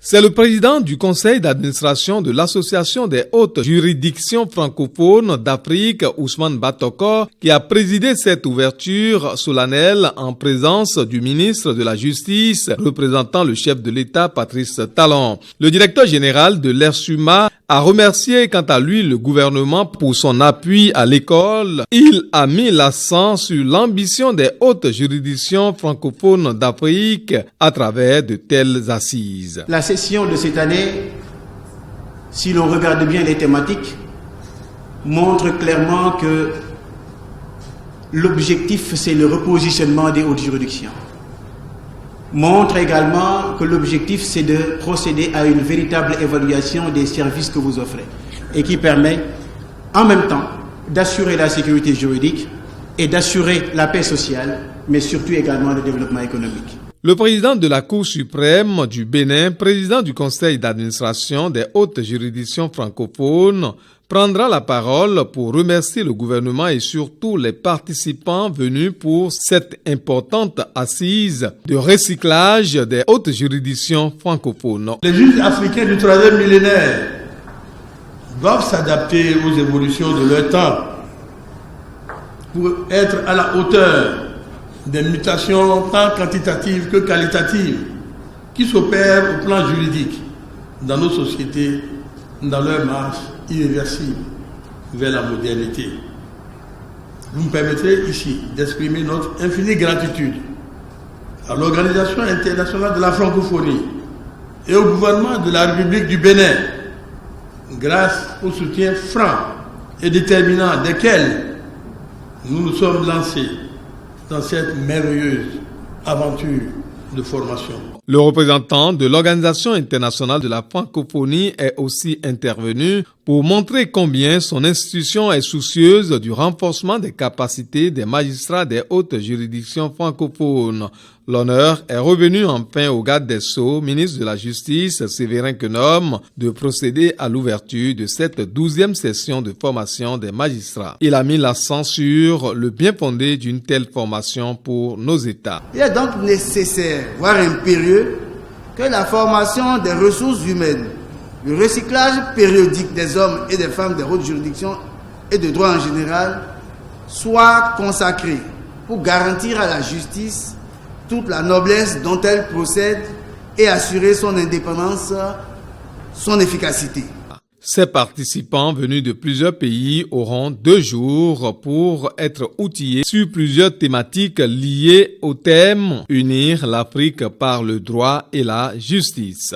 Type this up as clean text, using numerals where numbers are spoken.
C'est le président du conseil d'administration de l'Association des hautes juridictions francophones d'Afrique, Ousmane Batoko, qui a présidé cette ouverture solennelle en présence du ministre de la Justice, représentant le chef de l'État, Patrice Talon. Le directeur général de l'ERSUMA a remercié quant à lui le gouvernement pour son appui à l'école. Il a mis l'accent sur l'ambition des hautes juridictions francophones d'Afrique à travers de telles assises. La session de cette année, si l'on regarde bien les thématiques, montre clairement que l'objectif, c'est le repositionnement des hautes juridictions. Montre également que l'objectif, c'est de procéder à une véritable évaluation des services que vous offrez et qui permet en même temps d'assurer la sécurité juridique et d'assurer la paix sociale, mais surtout également le développement économique. Le président de la Cour suprême du Bénin, président du conseil d'administration des hautes juridictions francophones, prendra la parole pour remercier le gouvernement et surtout les participants venus pour cette importante assise de recyclage des hautes juridictions francophones. Les juges africains du 3e millénaire doivent s'adapter aux évolutions de leur temps pour être à la hauteur des mutations tant quantitatives que qualitatives qui s'opèrent au plan juridique dans nos sociétés, dans leur marche irréversible vers la modernité. Vous me permettrez ici d'exprimer notre infinie gratitude à l'Organisation internationale de la francophonie et au gouvernement de la République du Bénin, grâce au soutien franc et déterminant desquels nous nous sommes lancés dans cette merveilleuse aventure de formation. Le représentant de l'Organisation internationale de la francophonie est aussi intervenu pour montrer combien son institution est soucieuse du renforcement des capacités des magistrats des hautes juridictions francophones. L'honneur est revenu enfin au garde des Sceaux, ministre de la Justice, Séverin Quenom, de procéder à l'ouverture de cette 12e session de formation des magistrats. Il a mis l'accent sur le bien fondé d'une telle formation pour nos États. Il est donc nécessaire, voire impérieux, que la formation des ressources humaines, le recyclage périodique des hommes et des femmes des hautes juridictions et de droit en général soit consacré pour garantir à la justice toute la noblesse dont elle procède et assurer son indépendance, son efficacité. Ces participants venus de plusieurs pays auront 2 jours pour être outillés sur plusieurs thématiques liées au thème « Unir l'Afrique par le droit et la justice ».